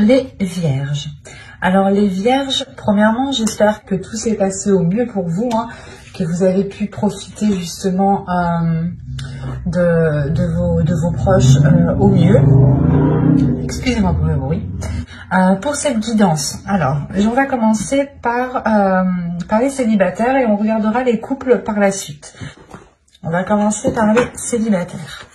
les Vierges. Alors les Vierges, premièrement, j'espère que tout s'est passé au mieux pour vous, hein, que vous avez pu profiter justement de vos proches au mieux. Excusez-moi pour le bruit. Pour cette guidance, alors on va commencer par les célibataires et on regardera les couples par la suite. On va commencer par les célibataires.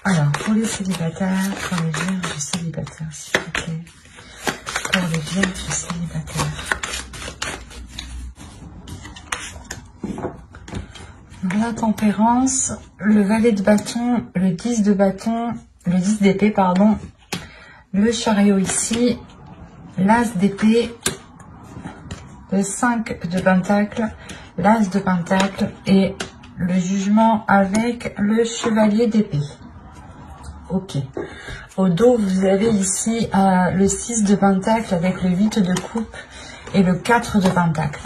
Alors, pour les célibataires, pour les vierges célibataires, s'il vous plaît. Pour les vierges célibataires. La tempérance, le valet de bâton, le 10 de bâton, le 10 d'épée, pardon, le chariot ici, l'as d'épée, le 5 de pentacle, l'as de pentacle et le jugement avec le chevalier d'épée. Ok. Au dos, vous avez ici le 6 de pentacle avec le 8 de coupe et le 4 de pentacle.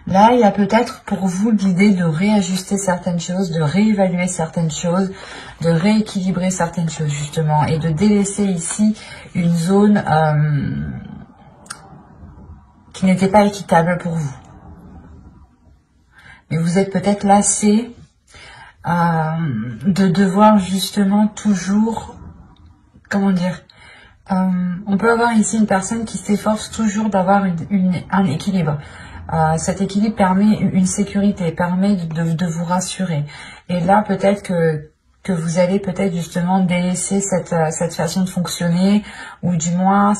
Là, il y a peut-être pour vous l'idée de réajuster certaines choses, de réévaluer certaines choses, de rééquilibrer certaines choses justement et de délaisser ici une zone qui n'était pas équitable pour vous. Mais vous êtes peut-être lassé de devoir justement toujours, comment dire, on peut avoir ici une personne qui s'efforce toujours d'avoir un équilibre. Cet équilibre permet une sécurité, permet de vous rassurer. Et là, peut-être que vous allez peut-être justement délaisser cette façon de fonctionner, ou du moins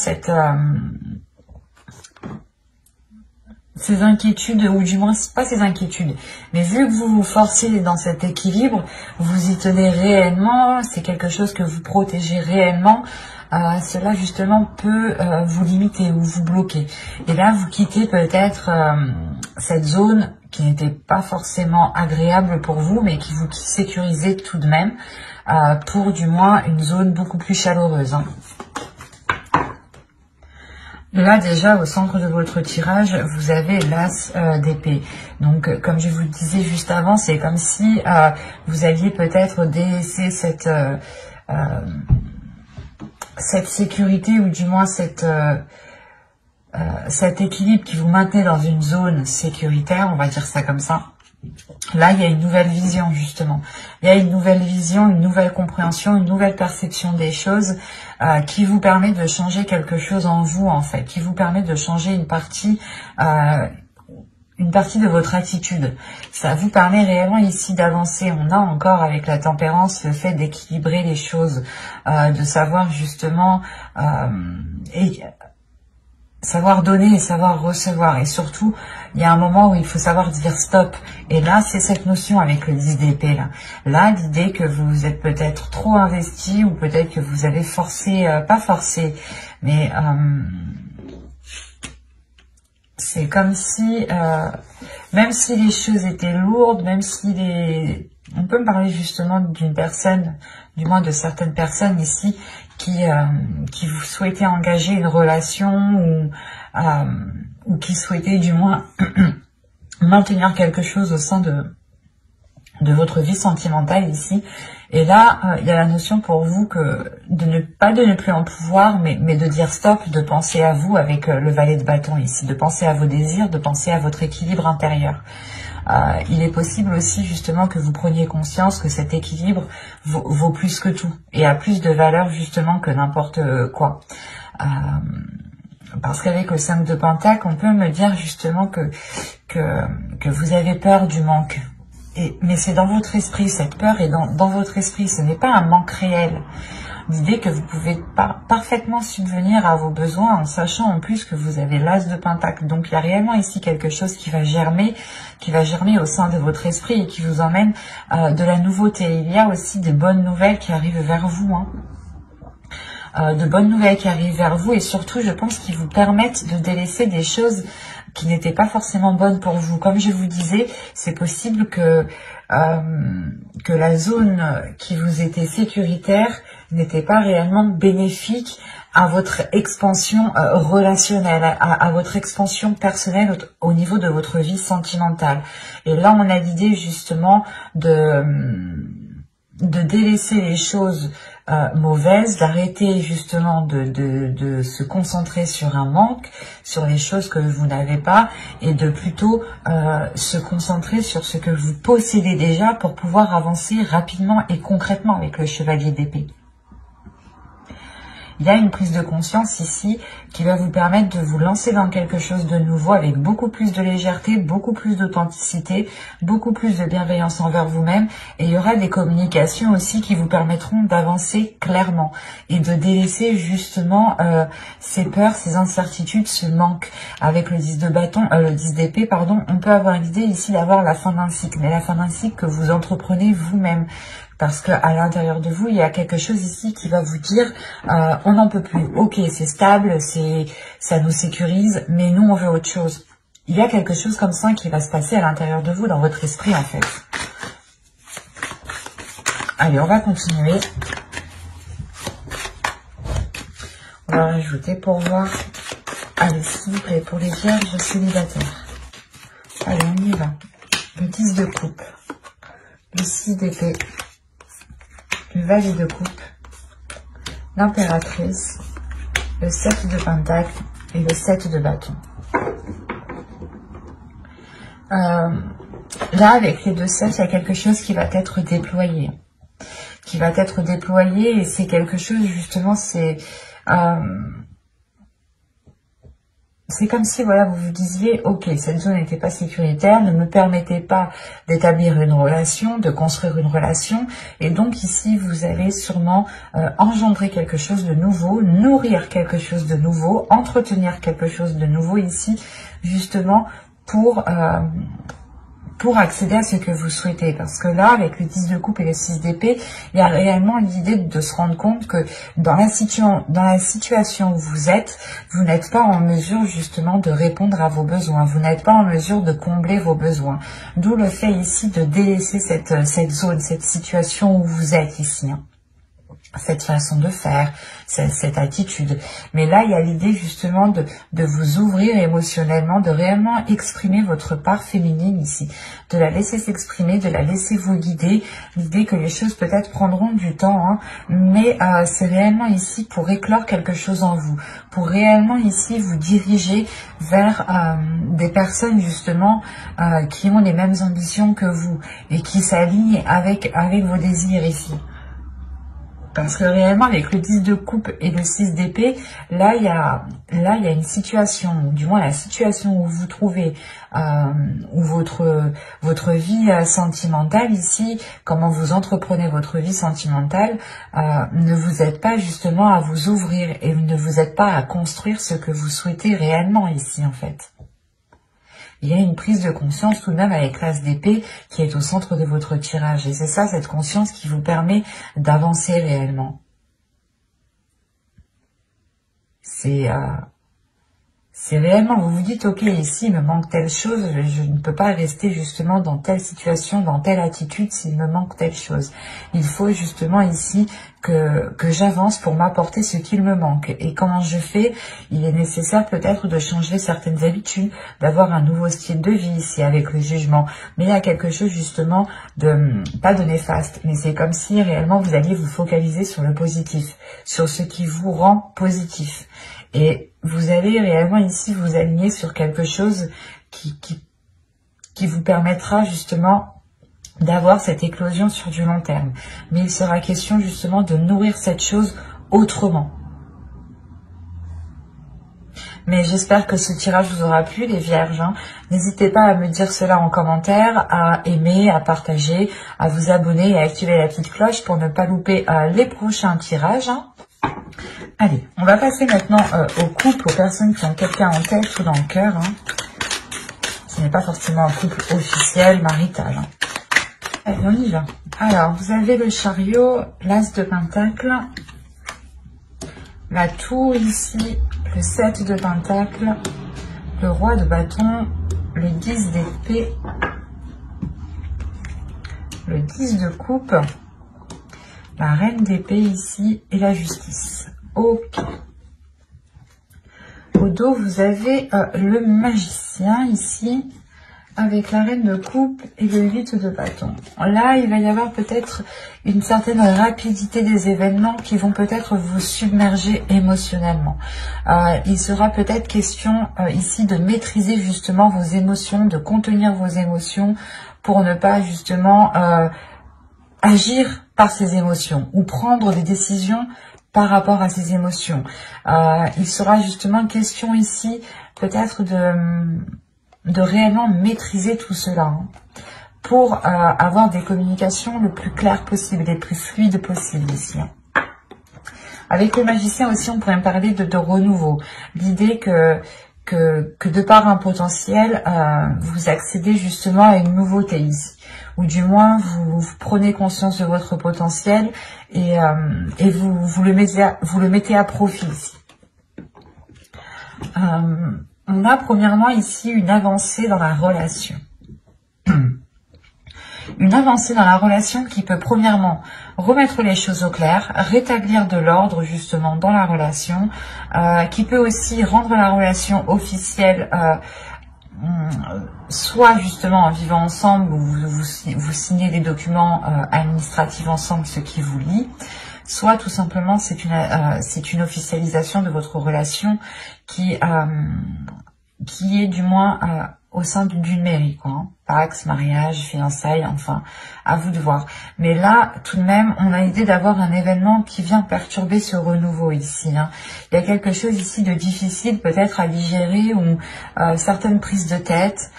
ces inquiétudes, ou du moins pas ces inquiétudes, mais vu que vous vous forcez dans cet équilibre, vous y tenez réellement, c'est quelque chose que vous protégez réellement, cela justement peut vous limiter ou vous bloquer. Et là, vous quittez peut-être cette zone qui n'était pas forcément agréable pour vous, mais qui vous sécurisait tout de même, pour du moins une zone beaucoup plus chaleureuse, hein. Là, déjà, au centre de votre tirage, vous avez l'as d'épée. Donc, comme je vous le disais juste avant, c'est comme si vous aviez peut-être délaissé cette sécurité, ou du moins cet équilibre qui vous maintenait dans une zone sécuritaire, on va dire ça comme ça. Là, il y a une nouvelle vision, justement. Il y a une nouvelle vision, une nouvelle compréhension, une nouvelle perception des choses qui vous permet de changer quelque chose en vous, en fait, qui vous permet de changer une partie de votre attitude. Ça vous permet réellement ici d'avancer. On a encore avec la tempérance le fait d'équilibrer les choses, de savoir justement savoir donner et savoir recevoir. Et surtout, il y a un moment où il faut savoir dire stop. Et là, c'est cette notion avec le 10 d'épée là. Là, l'idée que vous êtes peut-être trop investi, ou peut-être que vous avez forcé, pas forcé, mais c'est comme si, même si les choses étaient lourdes, même si on peut me parler justement d'une personne, du moins de certaines personnes ici, qui vous souhaitaient engager une relation, ou qui souhaitaient du moins maintenir quelque chose au sein de votre vie sentimentale ici. Et là, il y a la notion pour vous que de ne plus en pouvoir, mais de dire stop, de penser à vous avec le valet de bâton ici, de penser à vos désirs, de penser à votre équilibre intérieur. Il est possible aussi justement que vous preniez conscience que cet équilibre vaut plus que tout et a plus de valeur justement que n'importe quoi. Parce qu'avec le 5 de pentacle, on peut me dire justement que vous avez peur du manque. Mais c'est dans votre esprit, cette peur est dans votre esprit, ce n'est pas un manque réel. L'idée que vous pouvez parfaitement subvenir à vos besoins en sachant en plus que vous avez l'as de pentacle. Donc il y a réellement ici quelque chose qui va germer au sein de votre esprit et qui vous emmène de la nouveauté. Il y a aussi des bonnes nouvelles qui arrivent vers vous, hein. De bonnes nouvelles qui arrivent vers vous, et surtout je pense qu'ils vous permettent de délaisser des choses qui n'étaient pas forcément bonnes pour vous. Comme je vous disais, c'est possible que la zone qui vous était sécuritaire n'était pas réellement bénéfique à votre expansion relationnelle, à votre expansion personnelle au niveau de votre vie sentimentale. Et là, on a l'idée justement de délaisser les choses mauvaises, d'arrêter justement de se concentrer sur un manque, sur les choses que vous n'avez pas, et de plutôt se concentrer sur ce que vous possédez déjà pour pouvoir avancer rapidement et concrètement avec le chevalier d'épée. Il y a une prise de conscience ici qui va vous permettre de vous lancer dans quelque chose de nouveau avec beaucoup plus de légèreté, beaucoup plus d'authenticité, beaucoup plus de bienveillance envers vous-même. Et il y aura des communications aussi qui vous permettront d'avancer clairement et de délaisser justement ces peurs, ces incertitudes, ce manque. Avec le 10 de bâton, le 10 d'épée, pardon, on peut avoir l'idée ici d'avoir la fin d'un cycle, mais la fin d'un cycle que vous entreprenez vous-même. Parce que à l'intérieur de vous, il y a quelque chose ici qui va vous dire on n'en peut plus. Ok, c'est stable, ça nous sécurise, mais nous, on veut autre chose. Il y a quelque chose comme ça qui va se passer à l'intérieur de vous, dans votre esprit, en fait. Allez, on va continuer. On va rajouter pour voir. Allez, s'il vous plaît, pour les vierges célibataires. Allez, on y va. Le 10 de coupe. Le 6 d'épée. Le valet de coupe, l'impératrice, le 7 de pentacle et le 7 de bâton. Là, avec les deux 7, il y a quelque chose qui va être déployé. Et c'est quelque chose, justement, c'est comme si, voilà, vous vous disiez, ok, cette zone n'était pas sécuritaire, ne me permettait pas d'établir une relation, de construire une relation, et donc ici, vous allez sûrement engendrer quelque chose de nouveau, nourrir quelque chose de nouveau, entretenir quelque chose de nouveau ici, justement, pour accéder à ce que vous souhaitez. Parce que là, avec le 10 de coupe et le 6 d'épée, il y a réellement l'idée de se rendre compte que dans la situation où vous êtes, vous n'êtes pas en mesure justement de répondre à vos besoins. Vous n'êtes pas en mesure de combler vos besoins. D'où le fait ici de délaisser cette zone, cette situation où vous êtes ici. Cette façon de faire, cette attitude. Mais là, il y a l'idée justement de vous ouvrir émotionnellement, de réellement exprimer votre part féminine ici, de la laisser s'exprimer, de la laisser vous guider. L'idée que les choses peut-être prendront du temps, hein, mais c'est réellement ici pour éclore quelque chose en vous, pour réellement ici vous diriger vers des personnes justement qui ont les mêmes ambitions que vous et qui s'alignent avec vos désirs ici. Parce que réellement, avec le 10 de coupe et le 6 d'épée, là, il y a une situation, du moins la situation où vous vous trouvez, où votre vie sentimentale ici, comment vous entreprenez votre vie sentimentale, ne vous aide pas justement à vous ouvrir et ne vous aide pas à construire ce que vous souhaitez réellement ici, en fait. Il y a une prise de conscience tout de même avec l'as d'épée qui est au centre de votre tirage. Et c'est ça, cette conscience qui vous permet d'avancer réellement. C'est réellement, vous vous dites, ok, ici, il me manque telle chose, je ne peux pas rester justement dans telle situation, dans telle attitude s'il me manque telle chose. Il faut justement ici que j'avance pour m'apporter ce qu'il me manque. Et comment je fais? Il est nécessaire peut-être de changer certaines habitudes, d'avoir un nouveau style de vie ici avec le jugement. Mais il y a quelque chose justement de, pas de néfaste, mais c'est comme si réellement vous alliez vous focaliser sur le positif, sur ce qui vous rend positif. Et vous allez réellement ici vous aligner sur quelque chose qui vous permettra justement d'avoir cette éclosion sur du long terme. Mais il sera question justement de nourrir cette chose autrement. Mais j'espère que ce tirage vous aura plu, les vierges. Hein. N'hésitez pas à me dire cela en commentaire, à aimer, à partager, à vous abonner et à activer la petite cloche pour ne pas louper les prochains tirages. Hein. Allez, on va passer maintenant au couple, aux personnes qui ont quelqu'un en tête ou dans le cœur. Hein. Ce n'est pas forcément un couple officiel, marital. Hein. Allez, on y va. Alors, vous avez le chariot, l'as de pentacle, la tour ici, le 7 de pentacle, le roi de bâton, le 10 d'épée, le 10 de coupe, la reine d'épée ici et la justice. Ok. au dos, vous avez le magicien ici, avec la reine de coupe et le 8 de bâton. Là, il va y avoir peut-être une certaine rapidité des événements qui vont peut-être vous submerger émotionnellement. Il sera peut-être question ici de maîtriser justement vos émotions, de contenir vos émotions pour ne pas justement agir par ces émotions ou prendre des décisions par rapport à ces émotions. Il sera justement question ici peut-être de réellement maîtriser tout cela, hein, pour avoir des communications le plus claires possible, les plus fluides possibles ici. Hein. Avec le magicien aussi, on pourrait parler de renouveau. L'idée que de par un potentiel, vous accédez justement à une nouveauté ici. Ou du moins, vous prenez conscience de votre potentiel et vous le mettez à profit ici. On a premièrement ici une avancée dans la relation. Une avancée dans la relation qui peut premièrement remettre les choses au clair, rétablir de l'ordre justement dans la relation, qui peut aussi rendre la relation officielle, soit justement en vivant ensemble, où vous signez des documents administratifs ensemble, ce qui vous lie, soit tout simplement c'est une officialisation de votre relation qui est du moins au sein d'une mairie, quoi, hein. Pax, mariage, fiançailles, enfin, à vous de voir. Mais là, tout de même, on a l'idée d'avoir un événement qui vient perturber ce renouveau ici, hein. Il y a quelque chose ici de difficile peut-être à digérer ou certaines prises de tête.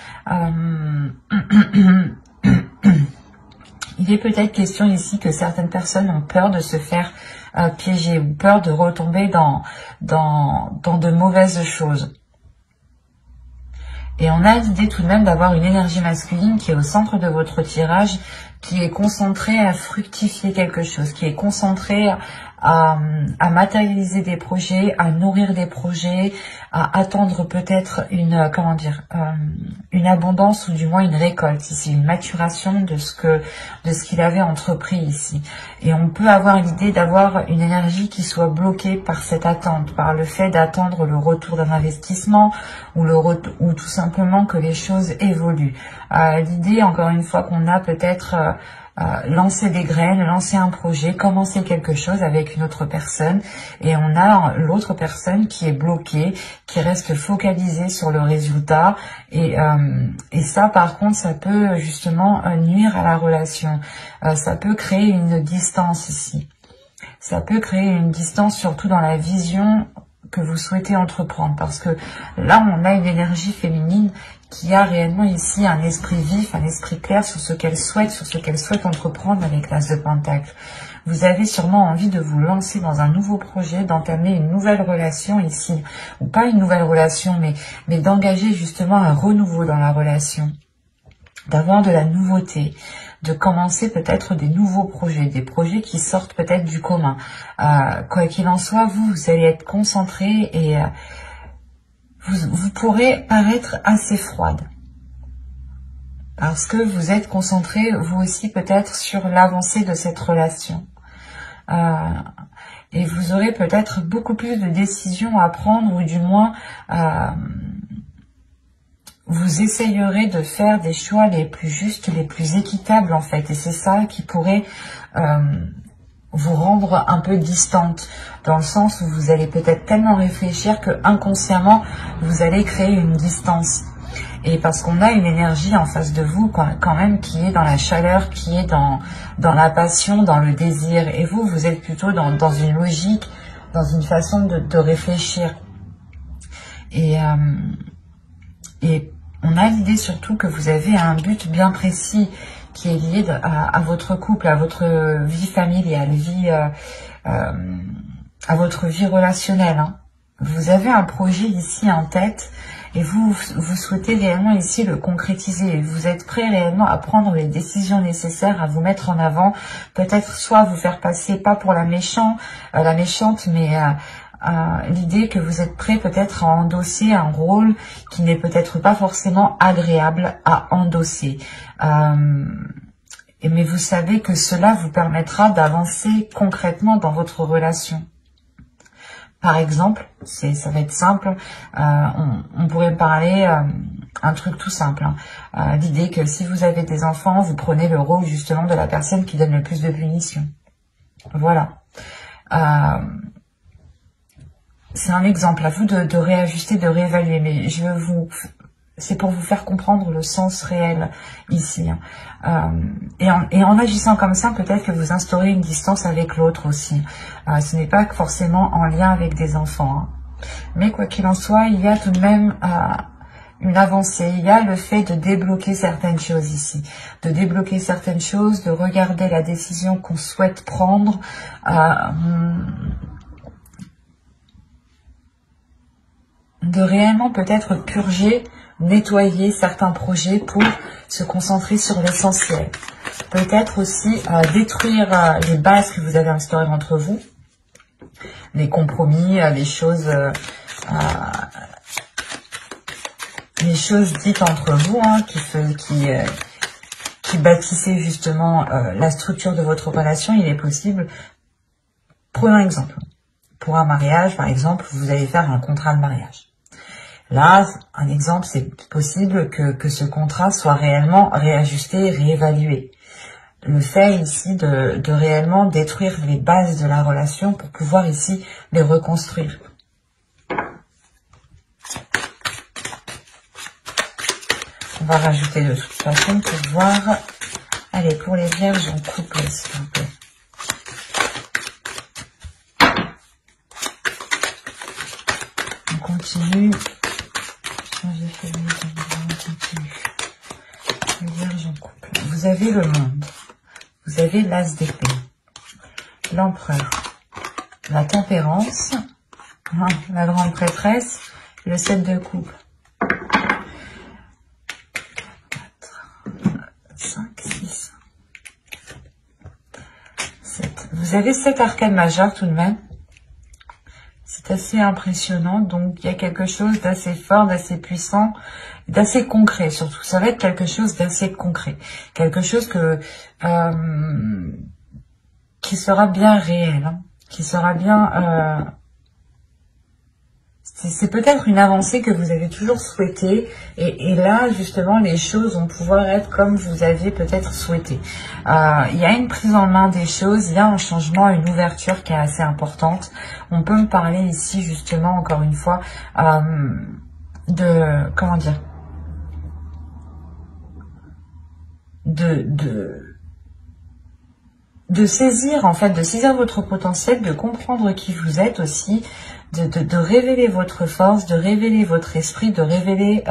Il est peut-être question ici que certaines personnes ont peur de se faire piéger ou peur de retomber dans de mauvaises choses. Et on a l'idée tout de même d'avoir une énergie masculine qui est au centre de votre tirage, qui est concentrée à fructifier quelque chose, qui est concentrée à matérialiser des projets, à nourrir des projets, à attendre peut-être une abondance ou du moins une récolte ici, une maturation de ce qu'il avait entrepris ici. Et on peut avoir l'idée d'avoir une énergie qui soit bloquée par cette attente, par le fait d'attendre le retour d'un investissement ou tout simplement que les choses évoluent. L'idée, encore une fois, qu'on a peut-être lancer des graines, lancer un projet, commencer quelque chose avec une autre personne, et on a l'autre personne qui est bloquée, qui reste focalisée sur le résultat, et ça par contre ça peut justement nuire à la relation, ça peut créer une distance ici, ça peut créer une distance surtout dans la vision que vous souhaitez entreprendre, parce que là on a une énergie féminine qui a réellement ici un esprit vif, un esprit clair sur ce qu'elle souhaite entreprendre avec l'As de Pentacle. Vous avez sûrement envie de vous lancer dans un nouveau projet, d'entamer une nouvelle relation ici, ou pas une nouvelle relation, mais d'engager justement un renouveau dans la relation, d'avoir de la nouveauté, de commencer peut-être des nouveaux projets, des projets qui sortent peut-être du commun. Quoi qu'il en soit, vous allez être concentré et vous pourrez paraître assez froide. Parce que vous êtes concentré, vous aussi peut-être, sur l'avancée de cette relation. Et vous aurez peut-être beaucoup plus de décisions à prendre, ou du moins, vous essayerez de faire des choix les plus justes, les plus équitables en fait. Et c'est ça qui pourrait vous rendre un peu distante, dans le sens où vous allez peut-être tellement réfléchir que inconsciemment vous allez créer une distance. Et parce qu'on a une énergie en face de vous quand même qui est dans la chaleur, qui est dans la passion, dans le désir. Et vous êtes plutôt dans une logique, dans une façon de réfléchir. Et on a l'idée surtout que vous avez un but bien précis qui est lié à votre couple, à votre vie familiale, à votre vie relationnelle, hein. Vous avez un projet ici en tête et vous souhaitez réellement ici le concrétiser. Vous êtes prêt réellement à prendre les décisions nécessaires, à vous mettre en avant, peut-être soit vous faire passer pas pour la méchante, mais l'idée que vous êtes prêt peut-être à endosser un rôle qui n'est peut-être pas forcément agréable à endosser. Mais vous savez que cela vous permettra d'avancer concrètement dans votre relation. Par exemple, ça va être simple, on pourrait parler un truc tout simple, hein. L'idée que si vous avez des enfants, vous prenez le rôle justement de la personne qui donne le plus de punitions. Voilà. C'est un exemple à vous de réajuster, de réévaluer, mais c'est pour vous faire comprendre le sens réel ici. Et en agissant comme ça, peut-être que vous instaurez une distance avec l'autre aussi. Ce n'est pas forcément en lien avec des enfants, hein. Mais quoi qu'il en soit, il y a tout de même une avancée. Il y a le fait de débloquer certaines choses ici. De débloquer certaines choses, de regarder la décision qu'on souhaite prendre. De réellement peut-être purger, nettoyer certains projets pour se concentrer sur l'essentiel. Peut-être aussi détruire les bases que vous avez instaurées entre vous, les compromis, les choses dites entre vous, hein, qui bâtissaient justement la structure de votre relation. Il est possible, prenons un exemple, pour un mariage par exemple, vous allez faire un contrat de mariage. Là, un exemple, c'est possible que ce contrat soit réellement réajusté, réévalué. Le fait ici de réellement détruire les bases de la relation pour pouvoir ici les reconstruire. On va rajouter de toute façon pour voir. Allez, pour les vierges en couple, s'il vous plaît. On continue. Vous avez le monde, vous avez l'as d'épée, l'empereur, la tempérance, la grande prêtresse, le 7 de coupe. 4, 5, 6, 7. Vous avez 7 arcanes majeures tout de même. C'est assez impressionnant, donc il y a quelque chose d'assez fort, d'assez puissant, d'assez concret surtout. Ça va être quelque chose d'assez concret, quelque chose qui sera bien réel, hein, qui sera bien... c'est peut-être une avancée que vous avez toujours souhaité, et là justement les choses vont pouvoir être comme vous aviez peut-être souhaité. Il y a une prise en main des choses, il y a un changement, une ouverture qui est assez importante. On peut me parler ici justement encore une fois comment dire, de saisir en fait, de saisir votre potentiel, de comprendre qui vous êtes aussi, de révéler votre force, de révéler votre esprit, de révéler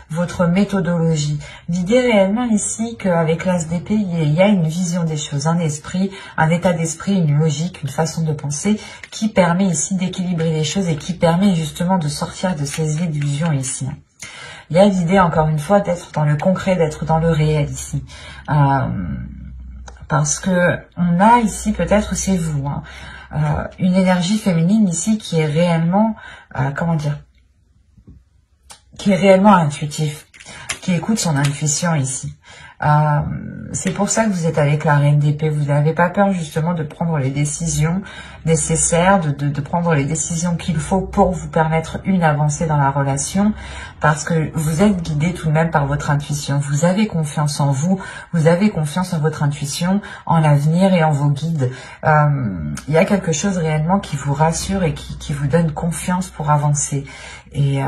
votre méthodologie. L'idée réellement ici qu'avec l'as d'épée, il y a une vision des choses, un esprit, un état d'esprit, une logique, une façon de penser qui permet ici d'équilibrer les choses et qui permet justement de sortir de ces illusions ici. Il y a l'idée encore une fois d'être dans le concret, d'être dans le réel ici. Parce que on a ici, peut-être c'est vous, hein, une énergie féminine ici qui est réellement, comment dire, qui est réellement intuitif, qui écoute son intuition ici. C'est pour ça que vous êtes avec la reine d'épée. Vous n'avez pas peur justement de prendre les décisions nécessaires, de prendre les décisions qu'il faut pour vous permettre une avancée dans la relation, parce que vous êtes guidé tout de même par votre intuition. Vous avez confiance en vous, vous avez confiance en votre intuition, en l'avenir et en vos guides. Il y a quelque chose réellement qui vous rassure et qui vous donne confiance pour avancer. Et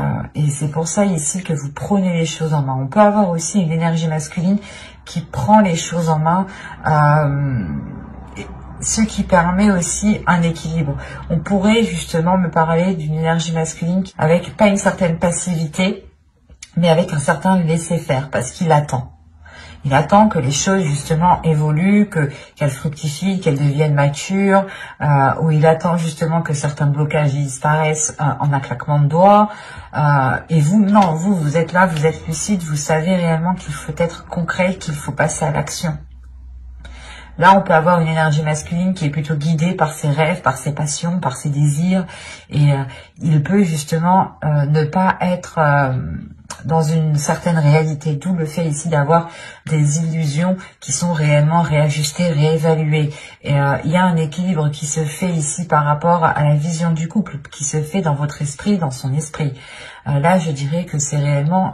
c'est pour ça ici que vous prenez les choses en main. On peut avoir aussi une énergie masculine qui prend les choses en main, ce qui permet aussi un équilibre. On pourrait justement me parler d'une énergie masculine avec pas une certaine passivité, mais avec un certain laisser-faire, parce qu'il attend. Il attend que les choses justement évoluent, qu'elles fructifient, qu'elles deviennent matures, ou il attend justement que certains blocages disparaissent en un claquement de doigts. Et vous, non, vous êtes là, vous êtes lucide, vous savez réellement qu'il faut être concret, qu'il faut passer à l'action. Là, on peut avoir une énergie masculine qui est plutôt guidée par ses rêves, par ses passions, par ses désirs. Et il peut justement ne pas être dans une certaine réalité. D'où le fait ici d'avoir des illusions qui sont réellement réajustées, réévaluées. Et il y a un équilibre qui se fait ici par rapport à la vision du couple, qui se fait dans votre esprit, dans son esprit. Là, je dirais que c'est réellement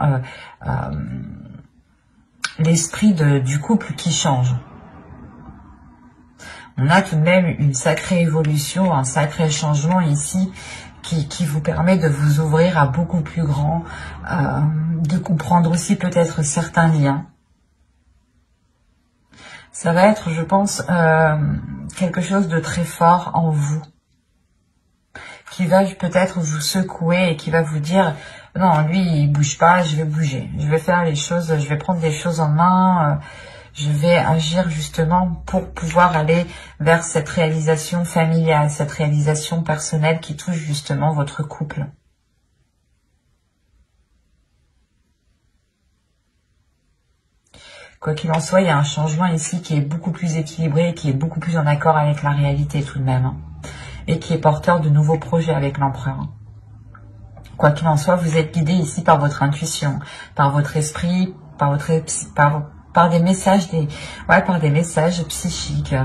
l'esprit du couple qui change. On a tout de même une sacrée évolution, un sacré changement ici qui vous permet de vous ouvrir à beaucoup plus grand, de comprendre aussi peut-être certains liens. Ça va être, je pense, quelque chose de très fort en vous, qui va peut-être vous secouer et qui va vous dire « Non, lui, il bouge pas, je vais bouger. Je vais faire les choses, je vais prendre des choses en main. Je vais agir justement pour pouvoir aller vers cette réalisation familiale, cette réalisation personnelle qui touche justement votre couple. » Quoi qu'il en soit, il y a un changement ici qui est beaucoup plus équilibré, qui est beaucoup plus en accord avec la réalité tout de même, hein, et qui est porteur de nouveaux projets avec l'empereur. Quoi qu'il en soit, vous êtes guidé ici par votre intuition, par votre esprit, par des messages, par des messages psychiques.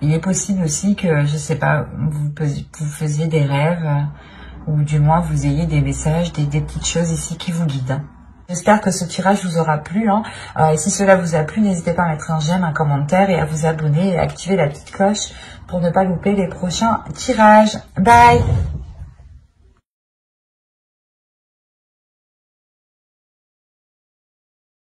Il est possible aussi que, je sais pas, vous faisiez des rêves, ou du moins vous ayez des messages, des petites choses ici qui vous guident. J'espère que ce tirage vous aura plu. Et si cela vous a plu, n'hésitez pas à mettre un j'aime, un commentaire et à vous abonner et à activer la petite cloche pour ne pas louper les prochains tirages. Bye!